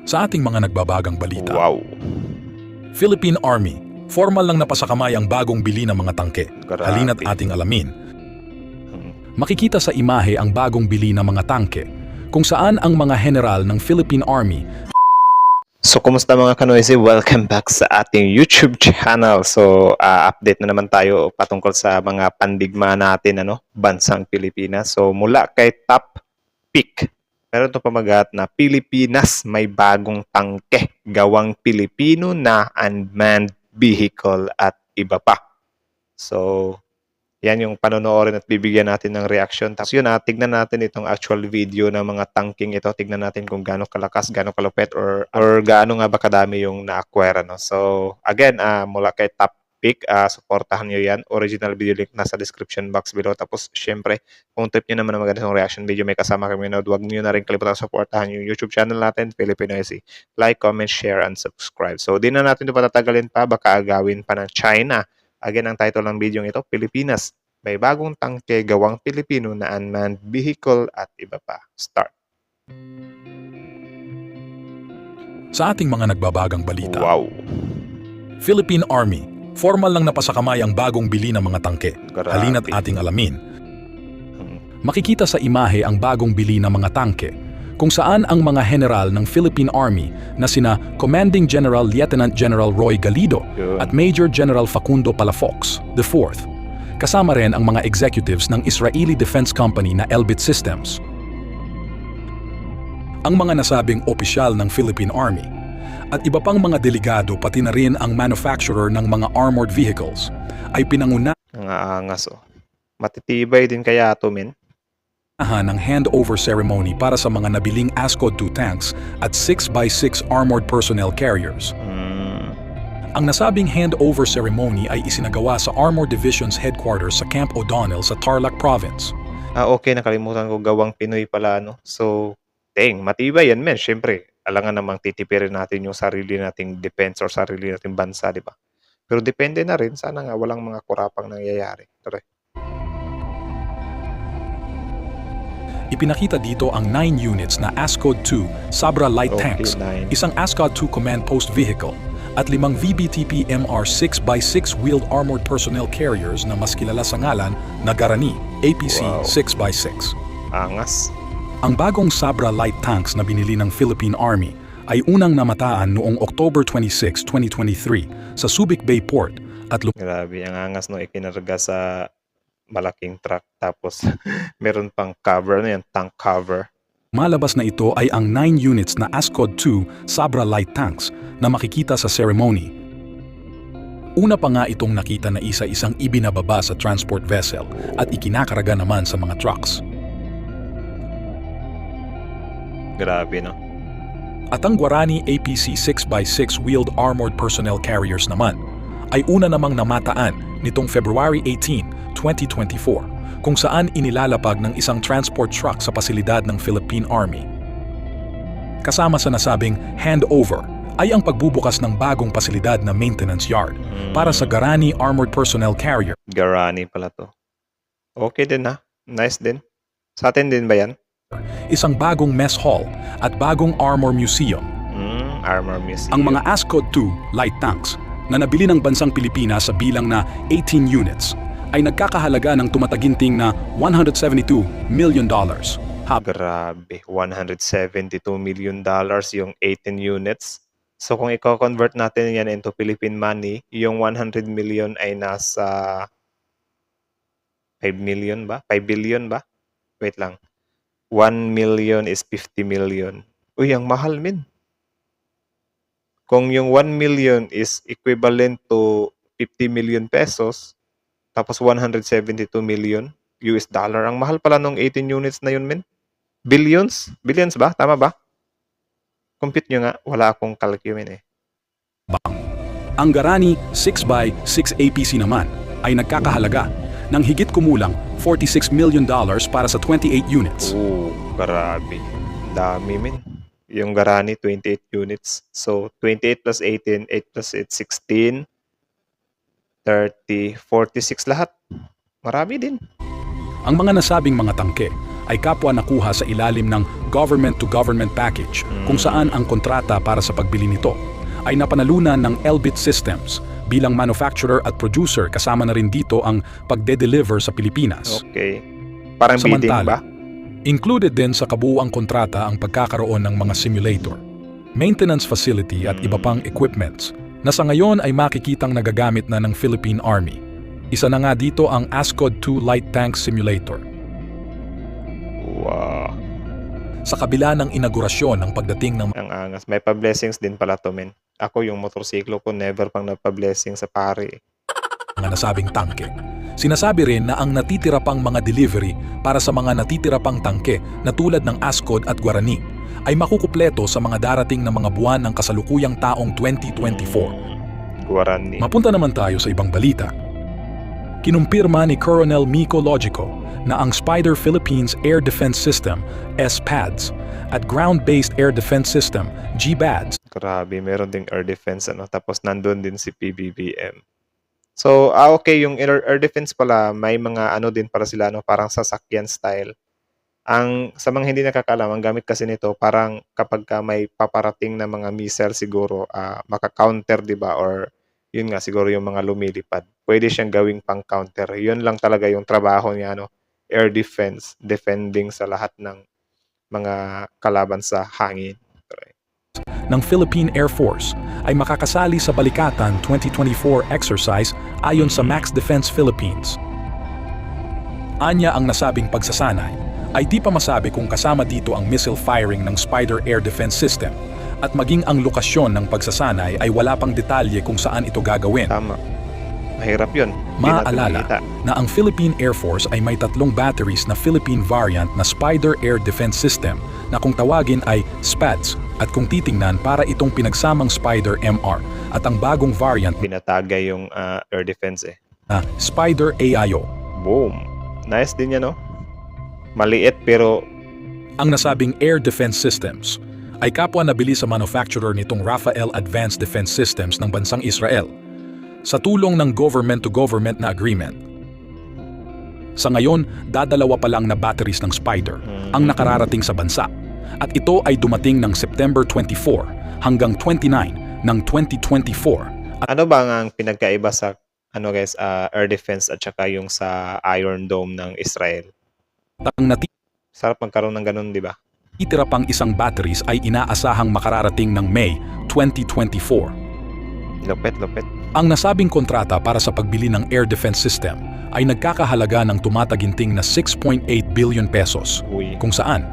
Sa ating mga nagbabagang balita, Wow. Philippine Army, formal lang napasakamay ang bagong bili ng mga tangke. Grabe. Halina't ating alamin. Makikita sa imahe ang bagong bili ng mga tangke, kung saan ang mga general ng Philippine Army. So, kumusta mga kanoise? Welcome back sa ating YouTube channel. So, update na naman tayo patungkol sa mga pandigma natin, bansang Pilipinas. So, mula kay Top Pick. Meron ito pamagat na Pilipinas may bagong tangke, gawang Pilipino na unmanned vehicle at iba pa. So, yan yung panonoorin at bibigyan natin ng reaction. Tapos yun, tignan natin itong actual video ng mga tanking ito. Tignan natin kung gaano kalakas, gaano kalupet, or gaano nga ba kadami yung na-acquire. So, again, mula kay Top Pick, supportahan nyo yan. Original video link nasa description box below. Tapos, syempre, kung trip nyo naman na maganda yung reaction video, may kasama kami na huwag nyo na rin kalimutan supportahan yung YouTube channel natin, Filipino SE. Like, comment, share, and subscribe. So, di na natin ito patatagalin pa. Baka agawin pa ng China. Again, ang title ng video ito, Pilipinas may bagong tangke gawang Pilipino na unmanned vehicle at iba pa. Start. Sa ating mga nagbabagang balita, Wow. Philippine Army, formal lang napasakamay ang bagong bili ng mga tangke. Grabe. Halina't ating alamin. Makikita sa imahe ang bagong bili ng mga tangke, kung saan ang mga general ng Philippine Army na sina Commanding General Lieutenant General Roy Galido Yun. at Major General Facundo Palafox IV. Kasama rin ang mga executives ng Israeli Defense Company na Elbit Systems. Ang mga nasabing opisyal ng Philippine Army at iba pang mga delegado pati na rin ang manufacturer ng mga armored vehicles ay pinangunahan Ang aangas Matitibay din kaya ito, men. ng handover ceremony para sa mga nabiling ASCOD 2 tanks at 6x6 armored personnel carriers. Ang nasabing handover ceremony ay isinagawa sa Armored Division's headquarters sa Camp O'Donnell sa Tarlac Province. Okay, nakalimutan ko gawang Pinoy pala, So, matibay yan, men. Siyempre, alangan namang titipirin natin yung sarili nating defense or sarili nating bansa, di ba? Pero depende na rin. Sana nga walang mga kurapang nangyayari. Tara. Ipinakita dito ang 9 units na ASCOD 2 Sabra light Okay, tanks, 9. isang ASCOD 2 command post vehicle, at 5 VBTP MR 6x6 wheeled armored personnel carriers na mas kilala sa ngalan na Garani APC Wow. 6x6. Angas. Ang bagong Sabra light tanks na binili ng Philippine Army ay unang namataan noong October 26, 2023 sa Subic Bay Port at Grabe, ang angas, ikinarga sa malaking truck. Tapos, meron pang cover, tank cover. malabas na ito ay ang 9 units na ASCOD 2 Sabra light tanks na makikita sa ceremony. Una pa nga itong nakita na isa-isang ibinababa sa transport vessel at ikinakarga naman sa mga trucks. Grabe, At ang Guarani APC 6x6 wheeled armored personnel carriers naman ay una namang namataan nitong February 18, 2024 kung saan inilalapag ng isang transport truck sa pasilidad ng Philippine Army. Kasama sa nasabing handover ay ang pagbubukas ng bagong pasilidad na maintenance yard para sa Garani Armored Personnel Carrier. Garani pala to. Okay din, Nice din. Sa atin din ba yan? Isang bagong mess hall at bagong armor museum. Armor Museum. Ang mga ASCOD 2 light tanks na nabili ng bansang Pilipinas sa bilang na 18 units ay nagkakahalaga ng tumataginting na $172 million. Grabe, $172 million yung 18 units. So kung i-convert natin yan into Philippine money, yung 100 million ay nasa 5 million ba? 5 billion ba? Wait lang. 1 million is 50 million. Uy, ang mahal, min. Kung yung 1 million is equivalent to 50 million pesos, tapos 172 million US dollar, ang mahal pala nung 18 units na yun, min. Billions? Billions ba? Tama ba? Compute nyo nga. Wala akong calculate Ang Garani 6x6 APC naman ay nagkakahalaga ng higit kumulang $46 million para sa 28 units. Grabe. Dami, min. Yung Garani, 28 units. So, 28 plus 18, 8 plus 8, 16, 30, 46 lahat. Marami din. Ang mga nasabing mga tangke ay kapwa nakuha sa ilalim ng government-to-government package kung saan ang kontrata para sa pagbili nito ay napanalunan ng Elbit Systems bilang manufacturer at producer, kasama na rin dito ang pagde-deliver sa Pilipinas. Okay. Parang bidding ba? Included din sa kabuuang kontrata ang pagkakaroon ng mga simulator, maintenance facility at iba pang equipments na sa ngayon ay makikitang nagagamit na ng Philippine Army. Isa na nga dito ang ASCOD-2 Light Tank Simulator. Wow. Sa kabila ng inaugurasyon ng pagdating ng Ang angas. May pa-blessings din pala to, men. Ako yung motorsiklo ko, never pang napa-blessing sa pare. mga nasabing tangke, sinasabi rin na ang natitira pang mga delivery para sa mga natitira pang tangke na tulad ng ASCOD at Guarani ay makukupleto sa mga darating na mga buwan ng kasalukuyang taong 2024. Guarani. Mapunta naman tayo sa ibang balita. Kinumpirma ni Colonel Miko Logico na ang Spider Philippines Air Defense System, SPADS, at Ground-Based Air Defense System, GBADS, Grabe, meron ding air defense, ano. Tapos nandun din si PBBM. So, okay, yung air defense pala, may mga ano din para sila, no, parang sasakyan style. Ang sa mga hindi nakakaalam, ang gamit kasi nito parang kapag ka may paparating na mga missile siguro, maka-counter, 'di ba? Or yun nga siguro yung mga lumilipad. Pwede siyang gawing pang-counter. Yun lang talaga yung trabaho niya, no, air defense, defending sa lahat ng mga kalaban sa hangin. ng Philippine Air Force ay makakasali sa Balikatan 2024 exercise ayon sa Max Defense Philippines. Anya ang nasabing pagsasanay ay di pa masabi kung kasama dito ang missile firing ng Spider Air Defense System at maging ang lokasyon ng pagsasanay ay wala pang detalye kung saan ito gagawin. Tama. Mahirap yun. Hindi natin Maaalala makita. na ang Philippine Air Force ay may 3 batteries na Philippine variant na Spider Air Defense System na kung tawagin ay SPADS at kung titingnan para itong pinagsamang Spider MR at ang bagong variant Pinatagay yung air defense eh. na Spider AIO. Boom. Nice din yan, no? Maliit pero Ang nasabing Air Defense Systems ay kapwa nabili sa manufacturer nitong Rafael Advanced Defense Systems ng bansang Israel sa tulong ng government-to-government na agreement. Sa ngayon, dadalawa pa lang na batteries ng Spider ang nakararating sa bansa at ito ay dumating ng September 24 hanggang 29 ng 2024 ano ba ang pinagkaiba sa ano guys, air defense at saka yung sa Iron Dome ng Israel? at ang Sarap magkaroon ng ganun, di ba? natitira pang isang batteries ay inaasahang makararating ng May 2024. Lupit. Ang nasabing kontrata para sa pagbili ng air defense system ay nagkakahalaga ng tumataginting na 6.8 billion pesos, Uy. kung saan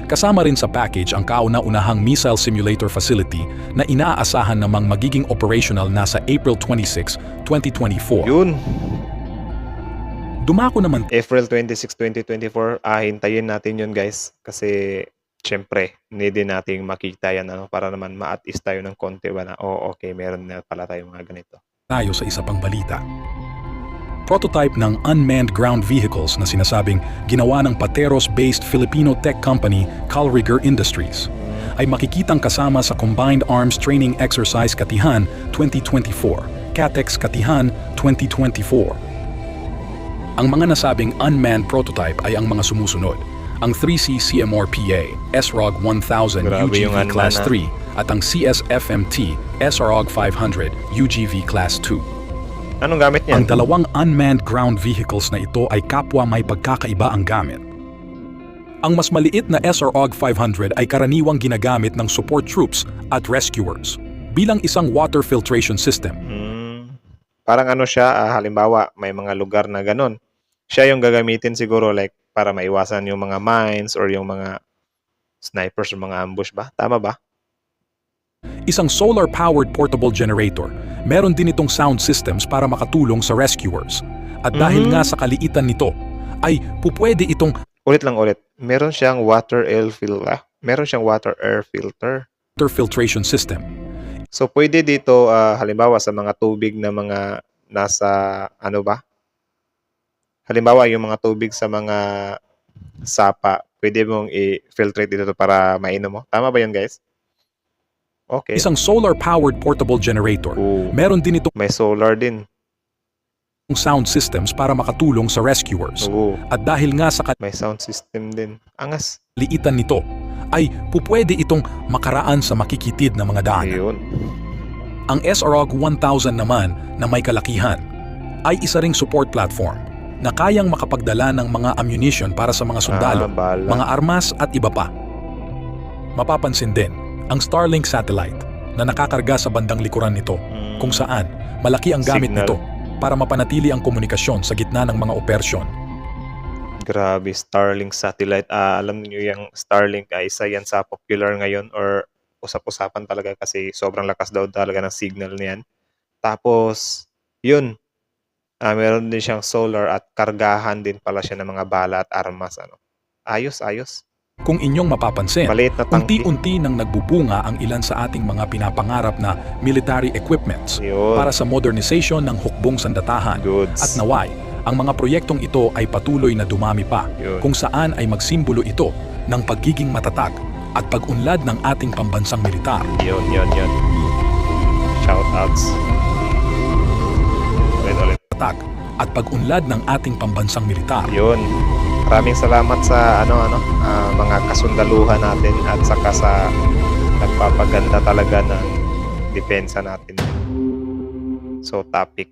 kasama rin sa package ang kauna-unahang missile simulator facility na inaasahan namang magiging operational na sa April 26, 2024. Yun. Dumako naman April 26, 2024. Hintayin natin yun guys. Kasi syempre, need din nating makita yan, ano, para naman ma-at-ease tayo ng konti ba na, okay, meron na pala tayo mga ganito. tayo sa isa pang balita. Prototype ng unmanned ground vehicles na sinasabing ginawa ng Pateros-based Filipino tech company Calrigger Industries ay makikitang kasama sa Combined Arms Training Exercise Katihan 2024, CATEX Katihan 2024. Ang mga nasabing unmanned prototype ay ang mga sumusunod: ang 3C CMR-PA SROG 1000 Grabe yung UGV Class unmanned, 3 at ang CSFMT SROG 500 UGV Class 2. Anong gamit Ang niyan? dalawang unmanned ground vehicles na ito ay kapwa may pagkakaiba ang gamit. Ang mas maliit na SROG 500 ay karaniwang ginagamit ng support troops at rescuers bilang isang water filtration system. Parang ano siya, halimbawa, may mga lugar na ganun. Siya yung gagamitin siguro like para maiwasan yung mga mines or yung mga snipers or mga ambush ba? Tama ba? Isang solar-powered portable generator. Meron din itong sound systems para makatulong sa rescuers. At dahil nga sa kaliitan nito, ay pupwede itong Ulit. Meron siyang water air filter. Meron siyang water air filter. water filtration system. So pwede dito halimbawa sa mga tubig na mga nasa ano ba? Halimbawa yung mga tubig sa mga sapa, pwede mong i-filtrate dito para mainom mo. Tama ba 'yun, guys? Okay. Isang solar-powered portable generator. Oo. Meron din itong May solar din. sound systems para makatulong sa rescuers. Oo, At dahil nga sa may sound system din. Angas. kaliitan nito, ay pupwede itong makaraan sa makikitid na mga daanan. Ayun. Ang SROG 1000 naman na may kalakihan ay isa ring support platform na kayang makapagdala ng mga ammunition para sa mga sundalo, Bala. mga armas at iba pa. Mapapansin din ang Starlink satellite na nakakarga sa bandang likuran nito kung saan malaki ang gamit Signal. nito para mapanatili ang komunikasyon sa gitna ng mga operasyon. Grabe, Starlink satellite. Alam niyo yung Starlink ay isa yan sa popular ngayon or usap-usapan talaga kasi sobrang lakas daw talaga ng signal niyan. Tapos, yun, meron din siyang solar at kargahan din pala siya ng mga bala at armas. Ano. Ayos, ayos. Kung inyong mapapansin, Maliit na tangke. unti-unti nang nagbubunga ang ilan sa ating mga pinapangarap na military equipments Yun. para sa modernization ng hukbong sandatahan. Goods. At naway, ang mga proyektong ito ay patuloy na dumami pa Yun. kung saan ay magsimbolo ito ng pagiging matatag at pag-unlad ng ating pambansang militar. Yun. Shoutouts. Ulit. Matatag at pag-unlad ng ating pambansang militar. Yun. Maraming salamat sa mga kasundaluhan natin at saka sa nagpapaganda talaga ng depensa natin. So topic.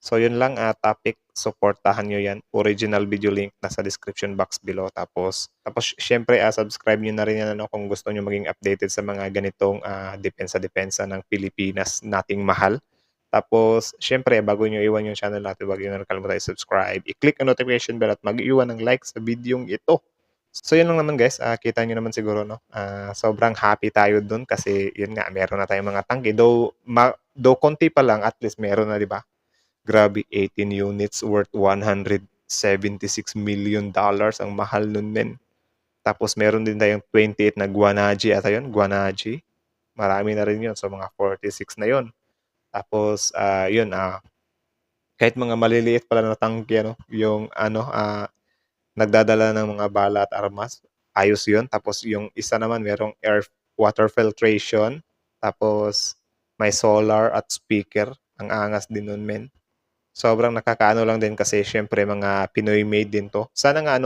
So yun lang topic, suportahan nyo yan. Original video link nasa description box below. Tapos syempre subscribe nyo na rin yan kung gusto nyo maging updated sa mga ganitong depensa ng Pilipinas nating mahal. Tapos, syempre, bago nyo iwan yung channel natin, huwag nyo na kalimutan i-subscribe. I-click ang notification bell at mag-iwan ng like sa video ito. So, yun lang naman guys. Kita nyo naman siguro, no? Sobrang happy tayo dun kasi, yun nga, meron na tayong mga tangke. Though konti pa lang, at least meron na, di ba? Grabe, 18 units worth $176 million. Ang mahal nun, men. Tapos, meron din tayong 28 na Guanaji. Ata yun, Guanaji. Marami na rin yun. So, mga 46 na yun. Tapos, kahit mga maliliit pala na tangke, yung nagdadala ng mga bala at armas, ayos yun. Tapos, yung isa naman, merong water filtration. Tapos, may solar at speaker. Ang angas din nun, men. Sobrang nakakaano lang din kasi, syempre, mga Pinoy-made din to. Sana nga,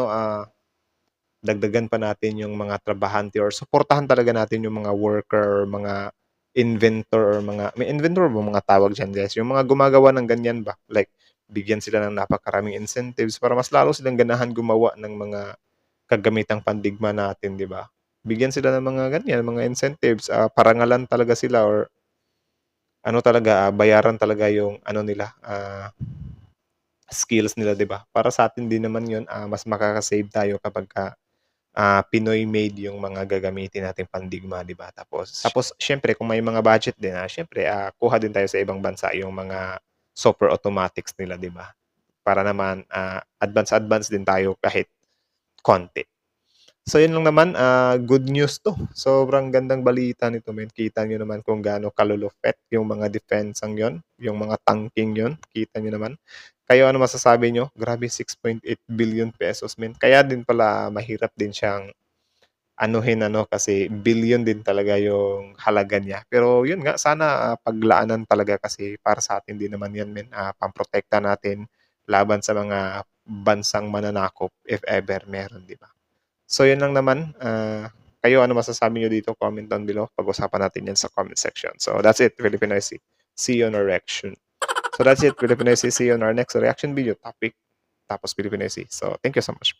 dagdagan pa natin yung mga trabahante or supportahan talaga natin yung mga worker or mga inventor or may inventor ba mga tawag dyan guys? Yung mga gumagawa ng ganyan ba? Like, bigyan sila ng napakaraming incentives para mas lalo silang ganahan gumawa ng mga kagamitang pandigma natin, di ba? Bigyan sila ng mga ganyan, mga incentives, parangalan talaga sila or bayaran talaga yung nila, skills nila, di ba? Para sa atin din naman yun, mas makakasave tayo kapag Pinoy-made yung mga gagamitin nating pandigma, di ba? Tapos syempre, kung may mga budget din, syempre, kuha din tayo sa ibang bansa yung mga super automatics nila, di ba? Para naman, advance din tayo kahit konti. So, yun lang naman, good news to. Sobrang gandang balita nito, men. Kita nyo naman kung gaano kalulupet yung mga defensang yon, yung mga tanking yon. Kita nyo naman. Kayo, ano masasabi nyo? Grabe, 6.8 billion pesos, men. Kaya din pala mahirap din siyang kasi billion din talaga yung halaga niya. Pero yun nga, sana paglaanan talaga kasi para sa atin din naman yan, men. Pamprotekta natin laban sa mga bansang mananakop if ever meron, di ba? So yun lang naman. Kayo, ano masasabi nyo dito? Comment down below. Pag-usapan natin yan sa comment section. So that's it, Filipinoise. See you on our reaction. So that's it, Filipinoise. See you on our next reaction video topic. Tapos Filipinoise. So thank you so much.